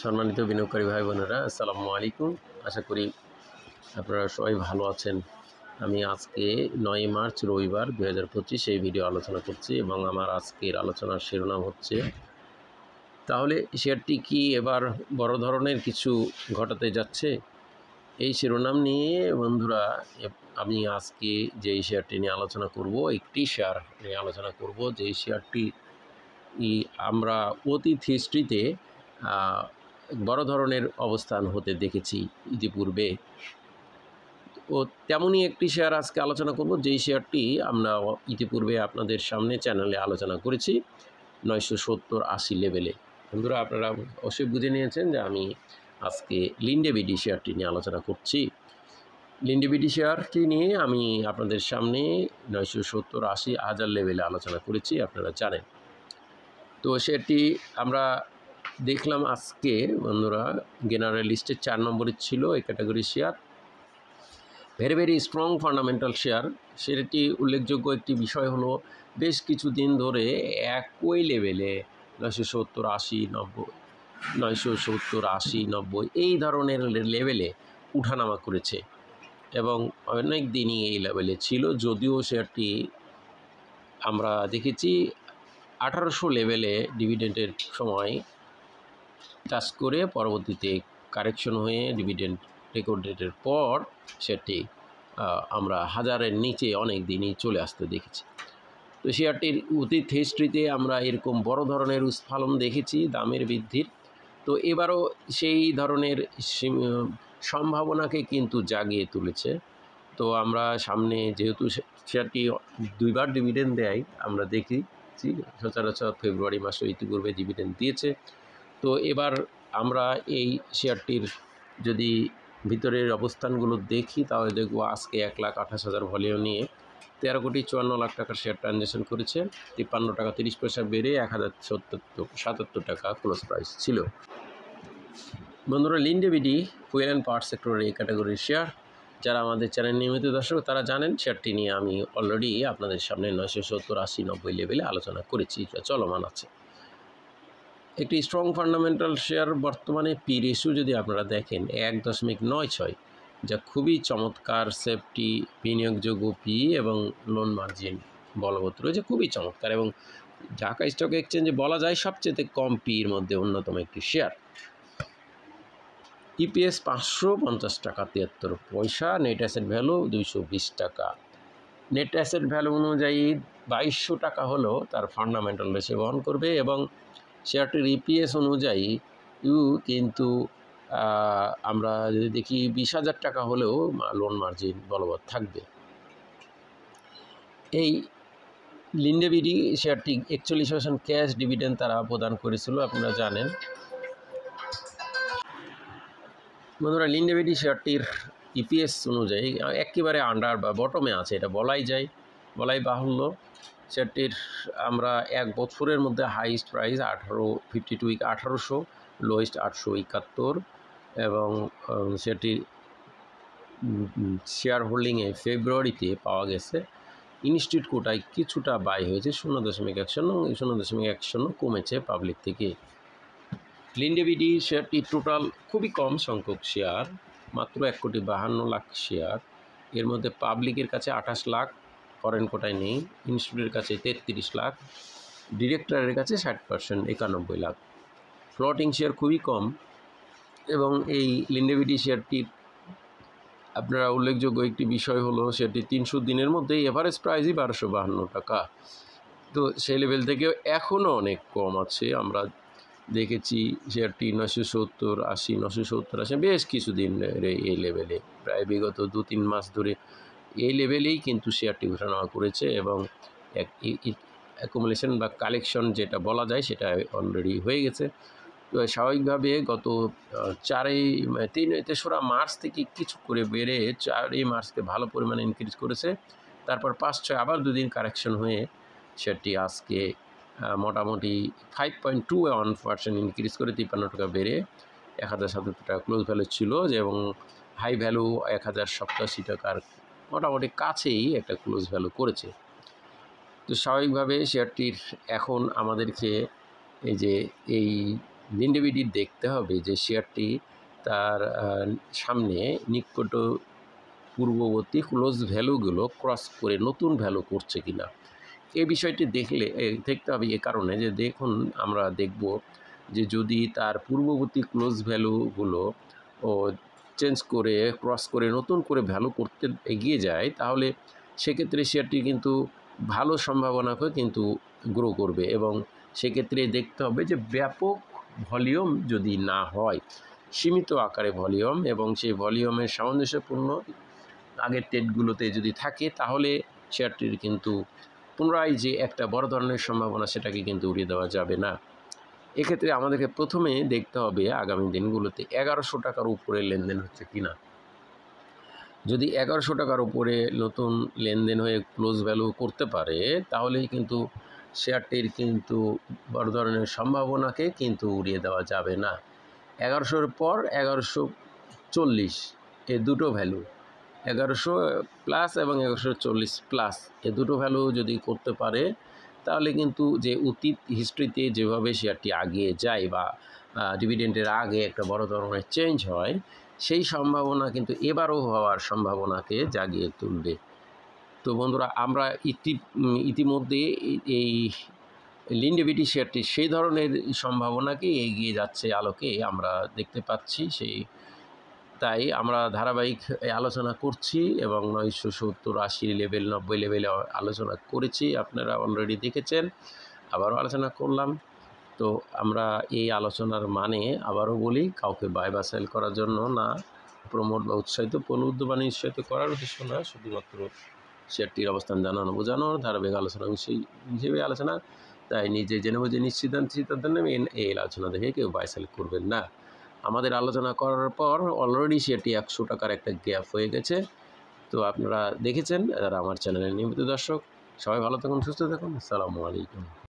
সম্মানিত বিনিয়োগকারী ভাই বোনেরা, আসসালামু আলাইকুম। আশা করি আপনারা সবাই ভালো আছেন। আমি আজকে 9 মার্চ রবিবার 2025 এই ভিডিও আলোচনা করছি এবং আমার আজকের আলোচনার শিরোনাম হচ্ছে, তাহলে শেয়ারটি কি এবার বড় ধরনের কিছু ঘটাতে যাচ্ছে? এই শিরোনাম নিয়ে বন্ধুরা আমি আজকে যে শেয়ারটি নিয়ে আলোচনা করব, একটি শেয়ার নিয়ে আলোচনা করব, যে শেয়ারটি আমরা অতীত হিস্ট্রিতে বড় ধরনের অবস্থান হতে দেখেছি ইতিপূর্বে। ও তেমনই একটি শেয়ার আজকে আলোচনা করব, যেই শেয়ারটি আমরা ইতিপূর্বে আপনাদের সামনে চ্যানেলে আলোচনা করেছি 970-80 লেভেলে। বন্ধুরা, আপনারা অবশ্যই বুঝে নিয়েছেন যে আমি আজকে লিন্ডে-বিডি শেয়ারটি নিয়ে আলোচনা করছি। লিন্ডে-বিডি শেয়ারটি নিয়ে আমি আপনাদের সামনে 970-80 হাজার লেভেলে আলোচনা করেছি, আপনারা জানেন। তো শেয়ারটি আমরা দেখলাম আজকে বন্ধুরা জেনারেল লিস্টের 4 নম্বরে ছিল এই category share. Very strong fundamental share. সেটি উল্লেখযোগ্য একটি বিষয় হলো, বেশ কিছুদিন ধরে একই লেভেলে 970-80, 90, 970-80, 90 এই ধরনের লেভেলে উঠানামা করেছে এবং অনেক দিনই এই লেভেলে ছিল। যদিও শেয়ারটি আমরা দেখেছি 1800 লেভেলে ডিভিডেন্ডের সময় টাচ করে পরবর্তীতে কারেকশন হয়ে ডিভিডেন্ড রেকর্ড ডেটের পর সেটি আমরা হাজারের নিচে অনেক দিনই চলে আসতে দেখেছি। তো শেয়ারটির অতীত হিস্ট্রিতে আমরা এরকম বড় ধরনের উৎফলন দেখেছি দামের বৃদ্ধির। তো এবারও সেই ধরনের সম্ভাবনাকে কিন্তু জাগিয়ে তুলেছে। তো আমরা সামনে যেহেতু শেয়ারটি 2 বার ডিভিডেন্ড দেয় আমরা দেখেছি, সচরাচর ফেব্রুয়ারি মাসে ইতিপূর্বে ডিভিডেন্ড দিয়েছে। তো এবার আমরা এই শেয়ারটির যদি ভিতরের অবস্থানগুলো দেখি, তাহলে দেখব আজকে 1,28,000 ভলিউম নিয়ে 13,54 লাখ টাকার শেয়ার ট্রানজ্যাকশন করেছে। 53 টাকা 30 পয়সা বেড়ে 1,077 টাকা ক্লোজ প্রাইস ছিল। বন্ধুরা, লিন্ডে-বিডি ফুয়েল অ্যান্ড পাওয়ার সেক্টরের এই ক্যাটাগরির শেয়ার। যারা আমাদের চ্যানেল নিয়মিত দর্শক তারা জানেন, শেয়ারটি নিয়ে আমি অলরেডি আপনাদের সামনে 970-80, 90 লেভেলে আলোচনা করেছি, চলমান আছে। একটি স্ট্রং ফান্ডামেন্টাল শেয়ার। বর্তমানে পি রেশিও যদি আপনারা দেখেন 1.96, যা খুবই চমৎকার। সেফটি, বিনিয়োগযোগ্য পি এবং লোন মার্জিন বলবৎ রয়েছে, খুবই চমৎকার এবং ঢাকা স্টক এক্সচেঞ্জে বলা যায় সবচেয়ে কম পির মধ্যে অন্যতম একটি শেয়ার। ইপিএস 550 টাকা 73 পয়সা, নেট অ্যাসেট ভ্যালু 220 টাকা। নেট অ্যাসেট ভ্যালু অনুযায়ী 2200 টাকা হলেও তার ফান্ডামেন্টাল রেশিও বহন করবে এবং শেয়ারটির ইপিএস অনুযায়ী কিন্তু আমরা যদি দেখি 20,000 টাকা হলেও লোন মার্জিন বলবৎ থাকবে। এই লিন্ডে-বিডি শেয়ারটি 41% ক্যাশ ডিভিডেন্ড তারা প্রদান করেছিল, আপনারা জানেন। বন্ধুরা, লিন্ডে-বিডি শেয়ারটির ইপিএস অনুযায়ী একেবারে আন্ডার বা বটমে আছে, এটা বলাই বাহুল্য। শেয়ারটির আমরা 1 বছরের মধ্যে হাইস্ট প্রাইস 52 উইক 1800, লোয়েস্ট 871 এবং সেটির শেয়ার হোল্ডিংয়ে ফেব্রুয়ারিতে পাওয়া গেছে। ইনস্টিটিউট কোটায় কিছুটা বাই হয়েছে 0.1 কমেছে পাবলিক থেকে। লিন্ডে-বিডি শেয়ারটি টোটাল খুবই কম সংখ্যক শেয়ার, মাত্র 1,52,00,000 শেয়ার। এর মধ্যে পাবলিকের কাছে 28 লাখ, ফরেন কোটায় নেই। ইনস্টিটিউটের কাছে 33 লাখ, ডিরেক্টরের কাছে 60%, 91 লাখ। ফ্লোটিং শেয়ার খুবই কম এবং এই লিন্ডে-বিডি শেয়ারটির আপনারা উল্লেখযোগ্য একটি বিষয় হলো, শেয়ারটি 300 দিনের মধ্যেই এভারেজ প্রাইসই 1252 টাকা। তো সেই লেভেল থেকেও এখনও অনেক কম আছে। আমরা দেখেছি শেয়ারটি 970-80, 970-80 বেশ কিছুদিন ধরে এই লেভেলে, প্রায় বিগত 2-3 মাস ধরে এই লেভেলেই কিন্তু শেয়ারটি ওঠানামা করেছে এবং অ্যাকুমুলেশন বা কালেকশন যেটা বলা যায় সেটা অলরেডি হয়ে গেছে। তো স্বাভাবিকভাবে গত 3রা মার্চ থেকে কিছু করে বেড়ে 4ই মার্চকে ভালো পরিমাণে ইনক্রিজ করেছে। তারপর 5-6 আবার 2 দিন কারেকশন হয়ে শেয়ারটি আজকে মোটামুটি 5.21% ইনক্রিজ করে 53 টাকা বেড়ে 1,077 টাকা ক্লোজ ভ্যালু ছিল এবং হাই ভ্যালু 1,087 টাকার মোটামুটি কাছেই একটা ক্লোজ ভ্যালু করেছে। তো স্বাভাবিকভাবে শেয়ারটির এখন আমাদেরকে এই লিন্ডেভিডির দেখতে হবে যে শেয়ারটি তার সামনে নিকট পূর্ববর্তী ক্লোজ ভ্যালুগুলো ক্রস করে নতুন ভ্যালু করছে কিনা। এই বিষয়টি দেখতে হবে এ কারণে যে দেখুন আমরা দেখব যে যদি তার পূর্ববর্তী ক্লোজ ভ্যালুগুলো চেঞ্জ করে ক্রস করে নতুন করে ভ্যালু করতে এগিয়ে যায়, তাহলে সেক্ষেত্রে শেয়ারটি কিন্তু ভালো সম্ভাবনাকে কিন্তু গ্রো করবে। এবং সেক্ষেত্রে দেখতে হবে যে ব্যাপক ভলিউম যদি না হয়, সীমিত আকারে ভলিউম এবং সেই ভলিউমের সামঞ্জস্যপূর্ণ আগের ট্রেডগুলোতে যদি থাকে, তাহলে শেয়ারটির কিন্তু পুনরায় যে একটা বড় ধরনের সম্ভাবনা সেটাকে কিন্তু উড়িয়ে দেওয়া যাবে না। এক্ষেত্রে আমাদেরকে প্রথমে দেখতে হবে আগামী দিনগুলোতে 1100 টাকার উপরে লেনদেন হচ্ছে কিনা। যদি 1100 টাকার উপরে নতুন লেনদেন হয়ে ক্লোজ ভ্যালু করতে পারে, তাহলেই কিন্তু শেয়ারটির কিন্তু বড় ধরনের সম্ভাবনাকে কিন্তু উড়িয়ে দেওয়া যাবে না। 1100-র পর 1140 এ দুটো ভ্যালু, 1100 প্লাস এবং 1140 প্লাস, এ দুটো ভ্যালু যদি করতে পারে, তাহলে কিন্তু যে অতীত হিস্ট্রিতে যেভাবে শেয়ারটি আগিয়ে যায় বা ডিভিডেন্ডের আগে একটা বড় ধরনের চেঞ্জ হয়, সেই সম্ভাবনা কিন্তু এবারও হওয়ার সম্ভাবনাকে জাগিয়ে তুলবে। তো বন্ধুরা, আমরা ইতিমধ্যে এই লিন্ডেভিডি শেয়ারটি সেই ধরনের সম্ভাবনাকে এগিয়ে যাচ্ছে আলোকে আমরা দেখতে পাচ্ছি। তাই আমরা ধারাবাহিক আলোচনা করছি এবং 970, 80 লেভেল, 90 লেভেলে আলোচনা করেছি, আপনারা অলরেডি দেখেছেন, আবারও আলোচনা করলাম। তো আমরা এই আলোচনার মানে আবারও বলি, কাউকে বাই বা সেল করার জন্য না, প্রমোট বা উৎসাহিত প্রলুব্ধ বা নিরুৎসাহিত করার উদ্দেশ্য না, শুধুমাত্র শেয়ারটির অবস্থান জানানো বোঝানোর ধারাবাহিক আলোচনা হিসেবে আলোচনা। তাই নিজে জেনে বুঝে সিদ্ধান্ত নেবেন, এই আলোচনা দেখে কেউ বাই সেল করবেন না। আমাদের আলোচনা করার পর অলরেডি সেটি 100 টাকার একটা গ্যাপ হয়ে গেছে। তো আপনারা দেখেছেন, যারা আমার চ্যানেলের নিয়মিত দর্শক, সবাই ভালো থাকুন, সুস্থ থাকুন। আসসালামু আলাইকুম।